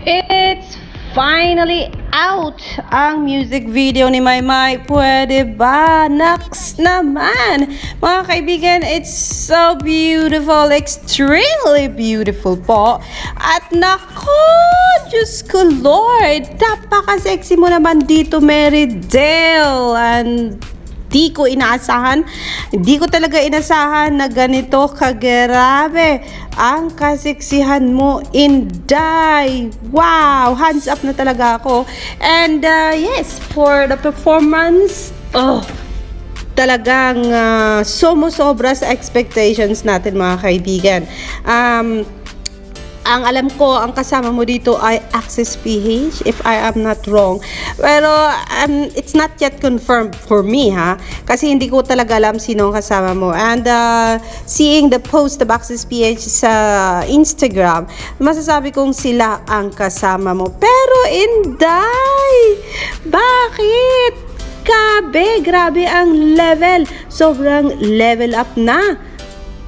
It's finally out ang music video ni Maymay. Pwede ba? Next naman. Mga kaibigan, it's so beautiful. Extremely beautiful po. At naku, Diyos ko Lord, napaka-sexy mo naman dito, Merydale. And Di ko talaga inasahan na ganito kagarabe ang kaseksihan mo, Inday. Wow, hands up na talaga ako. And yes, for the performance, talagang sobra sa expectations natin, mga kaibigan. Ang alam ko, ang kasama mo dito ay Access PH, if I am not wrong. Pero it's not yet confirmed for me, ha? Kasi hindi ko talaga alam sino ang kasama mo. And seeing the post of Access PH sa Instagram, masasabi kong sila ang kasama mo. Pero Inday, bakit? Grabe ang level. Sobrang level up na.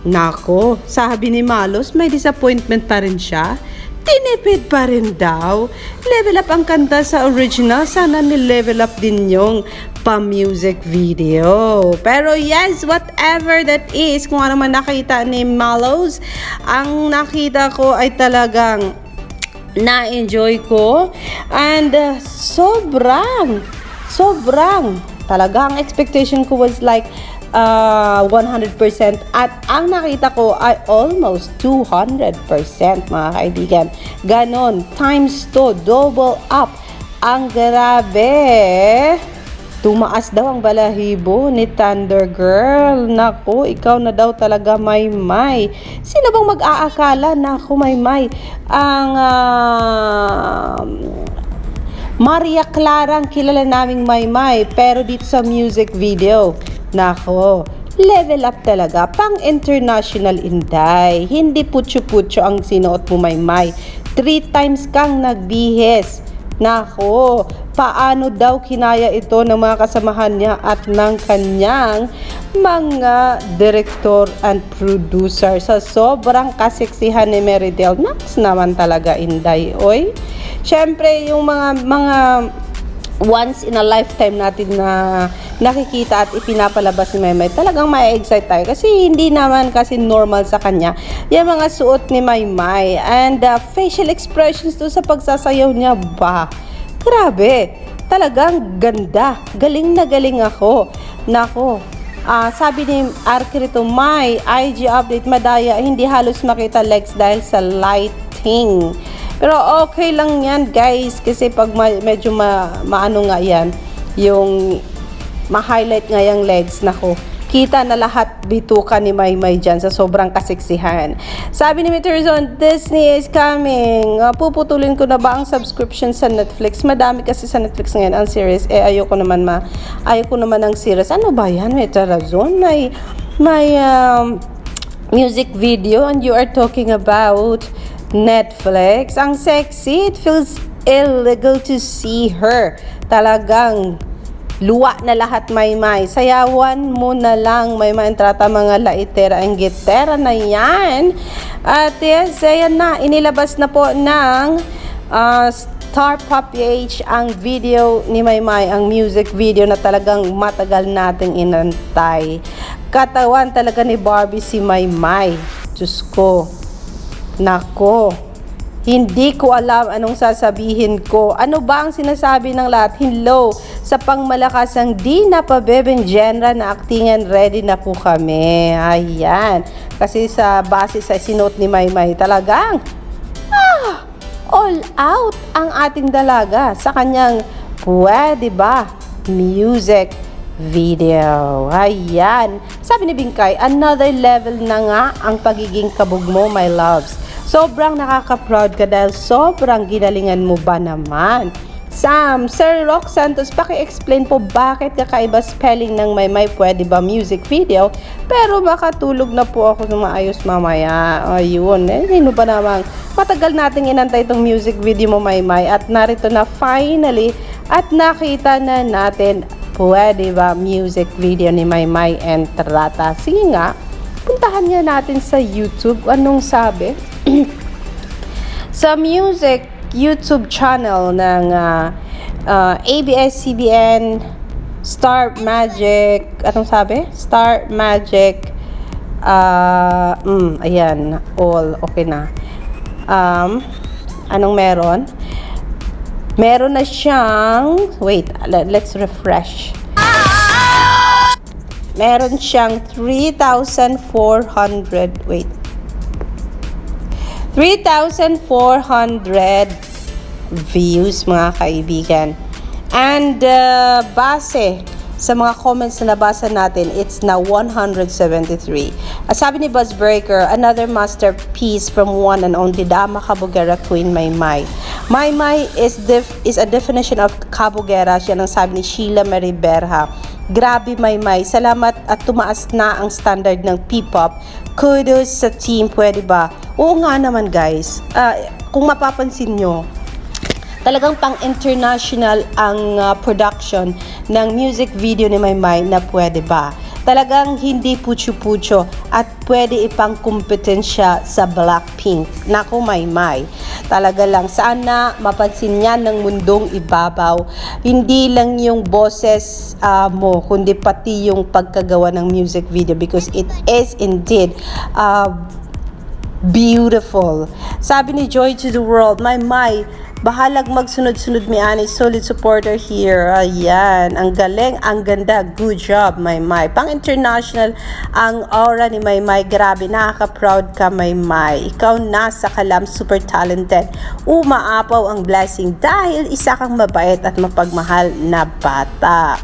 Nako, sabi ni Malos, may disappointment pa rin siya. Tinipid pa rin daw. Level up ang kanta sa original. Sana ni-level up din yung pa-music video. Pero yes, whatever that is, kung ano man nakita ni Malos, ang nakita ko ay talagang na-enjoy ko. And sobrang talagang expectation ko was like 100% at ang nakita ko ay almost 200%, mga kaibigan. Ganon, times 2, double up. Ang grabe. Tumaas daw ang balahibo ni Thunder Girl. Naku, ikaw na daw talaga, Maymay. Sino bang mag-aakala? Naku, Maymay. Ang Maria Clara ang kilala naming Maymay, pero dito sa music video, nako, level up talaga. Pang international, Inday. Hindi putyo-putyo ang sinuot mo, Maymay. 3 times kang nagbihis. Nako, paano daw kinaya ito ng mga kasamahan niya at ng kanyang mga director and producer sa sobrang kaseksihan ni Merydale. Naks naman talaga, Inday. Oy, syempre yung mga once in a lifetime natin na nakikita at ipinapalabas ni Maymay, talagang ma-excite tayo kasi hindi naman kasi normal sa kanya yung mga suot ni Maymay and facial expressions to sa pagsasayaw niya. Ba, grabe, talagang ganda, galing na galing ako. Nako, sabi ni Arkerito, may IG update, madaya, hindi halos makita legs dahil sa lighting. Pero okay lang yan, guys, kasi pag medyo maano nga yan, yung ma-highlight nga yung legs, nako, kita na lahat bituka ni Maymay dyan sa sobrang kaseksihan. Sabi ni Miterzon, Disney is coming. Puputulin ko na ba ang subscription sa Netflix? Madami kasi sa Netflix ngayon ang series. Ayoko naman ang series. Ano ba yan, Miterzon? May music video and you are talking about Netflix. Ang sexy, it feels illegal to see her. Talagang luwa na lahat, Maymay. Sayawan mo na lang, Maymay. Entrata mga laitera ang gitera na yan. At yes, ayan na, inilabas na po ng Star Pop PH ang video ni Maymay, ang music video na talagang matagal nating inantay. Katawan talaga ni Barbie si Maymay. Diyos ko. Nako, hindi ko alam anong sasabihin ko. Ano ba ang sinasabi ng lahat? Hello, sa pangmalakasang di napabebeng genre na aktingan, ready na po kami. Ayan, kasi sa base sa sinuot ni Maymay, talagang all out ang ating dalaga sa kanyang pwede ba music video. Ayan, sabi ni Bingkay, another level na nga ang pagiging kabog mo, my loves. Sobrang nakaka-proud ka dahil sobrang ginalingan mo ba naman. Sam, Sir Rock Santos, paki-explain po bakit kakaiba spelling ng Maymay pwede ba music video, pero makatulog na po ako ng maayos mamaya. Ayun, sino ba namang matagal nating inantay itong music video mo, Maymay, at narito na finally at nakita na natin pwede ba music video ni Maymay Entrata. Sige nga, puntahan nga natin sa YouTube. Anong sabi? Sa music YouTube channel ng ABS-CBN Star Magic, anong sabi? Star Magic, ayan, all, okay na. Anong meron? Meron na siyang, wait, let's refresh. Meron siyang 3,400, wait. 3,400 views, mga kaibigan. And base sa mga comments na nabasa natin, it's now 173. Sabi ni Buzzbreaker, another masterpiece from one and only Dama Kabugera Queen Maymay. Maymay is a definition of kabugera. Yan ang sabi ni Sheila Marie Berha. Grabe Maymay, salamat at tumaas na ang standard ng P-pop. Kudos sa team, pwede ba? Oo nga naman guys, kung mapapansin nyo, talagang pang-international ang production ng music video ni Maymay na pwede ba. Talagang hindi pucho-pucho at pwede ipang kompetensya sa Blackpink. Naku Maymay, talaga lang sana mapansin yan ng mundong ibabaw. Hindi lang yung boses mo, kundi pati yung pagkagawa ng music video because it is indeed beautiful. Sabi ni Joy to the World, Maymay, bahalag magsunod-sunod mi ani, solid supporter here. Ayan, ang galing, ang ganda, good job Maymay. Pang international ang aura ni Maymay, grabe, nakaka-proud ka Maymay. Ikaw nasa kalam, super talented. Umaapaw ang blessing dahil isa kang mabait at mapagmahal na bata.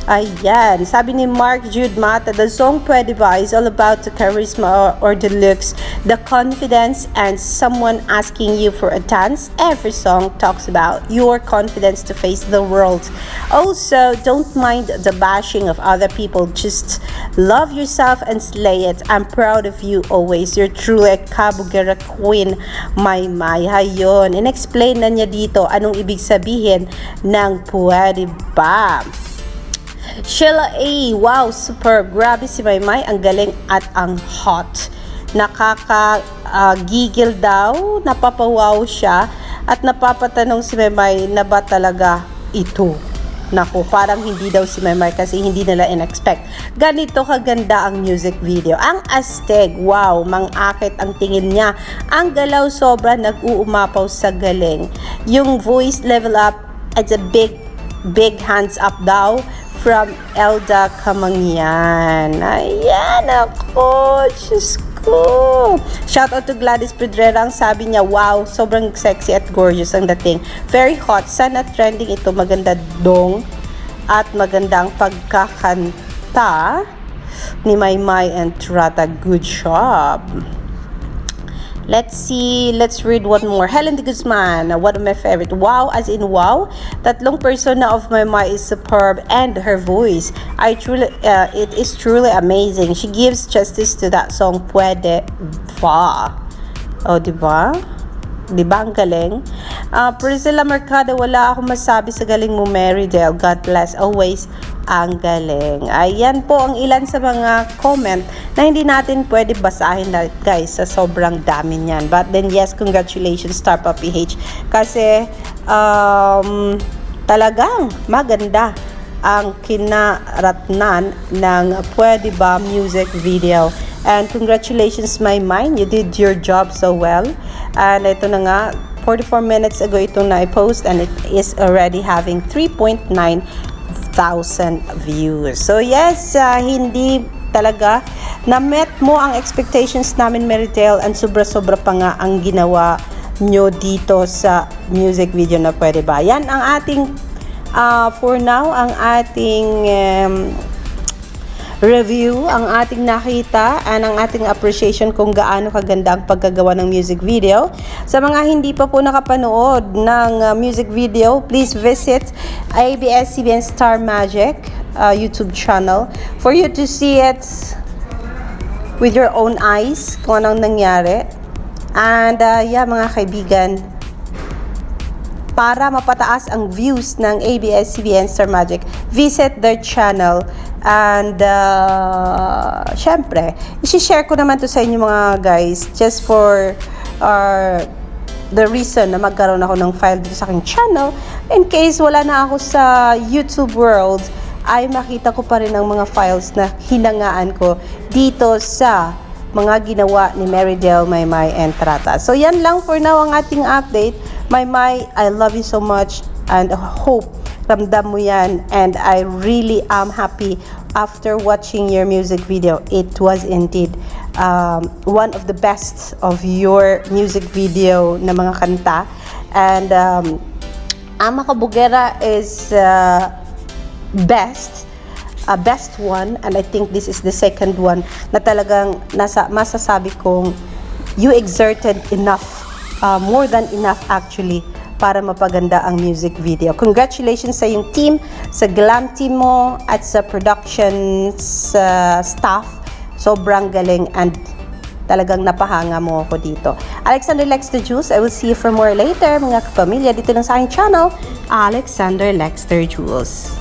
Ayan, sabi ni Mark Jude Mata, the song Pwede Ba is all about the charisma or the looks, the confidence, and someone asking you for a dance. Every song talks about your confidence to face the world. Also, don't mind the bashing of other people. Just love yourself and slay it. I'm proud of you always. You're truly a kabugera queen, Maymay. Hayon, in-explain na niya dito anong ibig sabihin ng Pwede Ba. Sheila A. Wow, superb. Grabe si Maymay, ang galing at ang hot. Nakakagigil daw, napapawaw siya at napapatanong si Maymay na ba talaga ito. Naku, parang hindi daw si Maymay kasi hindi nila in-expect. Ganito kaganda ang music video. Ang astig, wow, mang-akit ang tingin niya. Ang galaw sobra nag-uumapaw sa galing. Yung voice level up, it's a big hands up daw from Elda Kamangyan. Ayan ako, Diyos ko. Shout out to Gladys Pedrera. Ang sabi niya, wow, sobrang sexy at gorgeous ang dating. Very hot. Sana trending ito. Maganda dong at magandang pagkakanta ni Maymay and Trata. Good job. Let's see, let's read one more. Helen de Guzman, one of my favorite. Wow, as in wow. Tatlong persona of Maymay is superb and her voice. It is truly amazing. She gives justice to that song, Pwede Ba. O, diba? Diba ang galing? Priscilla Mercado, wala akong masabi sa galing mo, Marydale. God bless always. Ang galing. Ayan po ang ilan sa mga comment na hindi natin pwede basahin na, guys, sa sobrang dami niyan. But then yes, congratulations Star Puppy H. Kasi talagang maganda ang kinaratnan ng Pwede Ba music video. And congratulations Maymay, you did your job so well. And ito na nga, 44 minutes ago itong na-post and it is already having 3.9 thousand views. So yes, hindi talaga na-met mo ang expectations namin, Marydale, and sobra-sobra pa nga ang ginawa nyo dito sa music video na Pwede Ba. Yan ang ating for now, ang ating review, ang ating nakita and ang ating appreciation kung gaano kaganda ang paggagawa ng music video. Sa mga hindi pa po nakapanood ng music video, please visit ABS-CBN Star Magic YouTube channel for you to see it with your own eyes kung anong nangyari. And yeah, mga kaibigan, para mapataas ang views ng ABS-CBN Star Magic, visit their channel. And syempre, isi-share ko naman to sa inyo mga guys, just for our the reason na magkaroon ako ng file dito sa aking channel. In case wala na ako sa YouTube world, ay makita ko pa rin ang mga files na hinangaan ko dito sa mga ginawa ni Marydel, Maymay, and Trata. So yan lang for now ang ating update. Maymay, I love you so much and hope ramdam mo yan, and I really am happy after watching your music video. It was indeed one of the best of your music video na mga kanta, and Ama Kabugera is best one, and I think this is the second one na talagang masasabi kong you exerted enough, more than enough actually, para mapaganda ang music video. Congratulations sa yung team, sa glam team mo, at sa production staff. Sobrang galing, and talagang napahanga mo ako dito. Alexander Lex the Juice, I will see you for more later, mga kapamilya, dito lang sa aking channel, Alexander Lex the Juice.